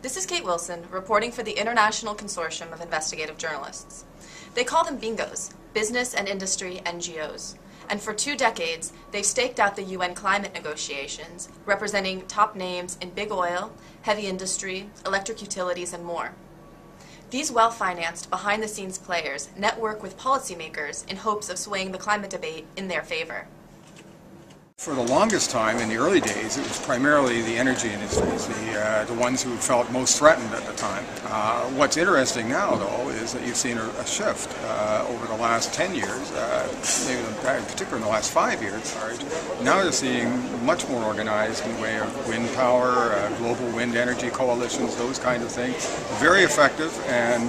This is Kate Wilson, reporting for the International Consortium of Investigative Journalists. They call them BINGOs, Business and Industry NGOs, and for 2 decades, they've staked out the UN climate negotiations, representing top names in big oil, heavy industry, electric utilities, and more. These well-financed, behind-the-scenes players network with policymakers in hopes of swaying the climate debate in their favor. For the longest time, in the early days, it was primarily the energy industries, the ones who felt most threatened at the time. What's interesting now, though, is that you've seen a shift over the last 10 years, maybe in particular in the last 5 years. Now you're seeing much more organized in the way of wind power, global wind energy coalitions, those kind of things. Very effective,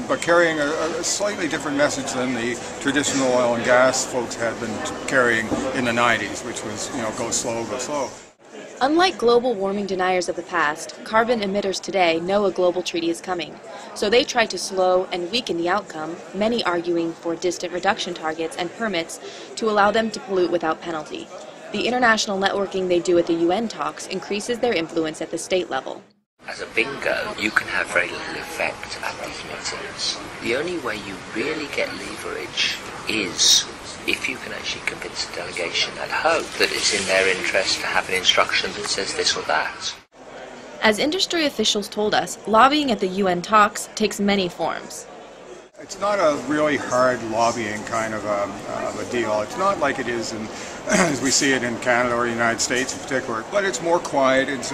but carrying a slightly different message than the traditional oil and gas folks had been carrying in the 90s, which was, go slow, go slow. Unlike global warming deniers of the past, carbon emitters today know a global treaty is coming. So they try to slow and weaken the outcome, many arguing for distant reduction targets and permits to allow them to pollute without penalty. The international networking they do at the UN talks increases their influence at the state level. As a bingo, you can have very little effect at these meetings. The only way you really get leverage is if you can actually convince a delegation at home that it's in their interest to have an instruction that says this or that. As industry officials told us, lobbying at the UN talks takes many forms. It's not a really hard lobbying kind of a deal. It's not like it is as we see it in Canada or the United States in particular, but it's more quiet. It's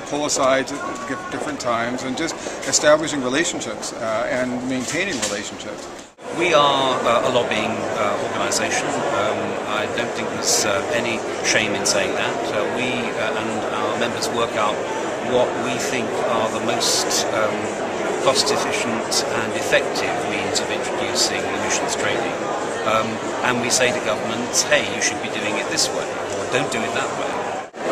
pull asides at different times and just establishing relationships and maintaining relationships. We are a lobbying organisation. I don't think there's any shame in saying that. We and our members work out what we think are the most cost-efficient and effective means of introducing emissions trading. And we say to governments, hey, you should be doing it this way, or don't do it that way.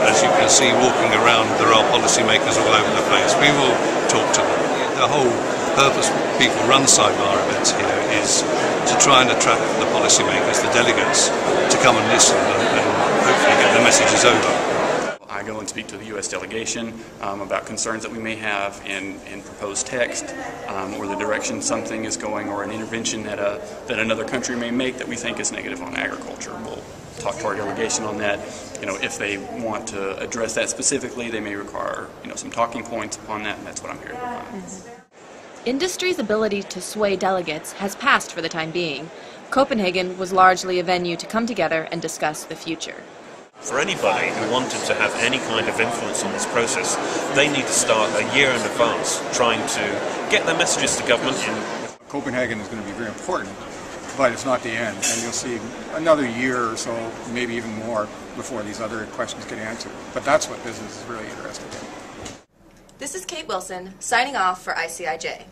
As you can see, walking around, there are policymakers all over the place. We will talk to them. The whole purpose people run sidebar events here is to try and attract the policymakers, the delegates, to come and listen and hopefully get the messages over. I go and speak to the U.S. delegation about concerns that we may have in proposed text, or the direction something is going, or an intervention that another country may make that we think is negative on agriculture. We'll talk to our delegation on that. If they want to address that specifically, they may require some talking points upon that, and that's what I'm here to provide. Industry's ability to sway delegates has passed for the time being. Copenhagen was largely a venue to come together and discuss the future. For anybody who wanted to have any kind of influence on this process, they need to start a year in advance trying to get their messages to government. Copenhagen is going to be very important, but it's not the end, and you'll see another year or so, maybe even more, before these other questions get answered. But that's what business is really interested in. This is Kate Wilson, signing off for ICIJ.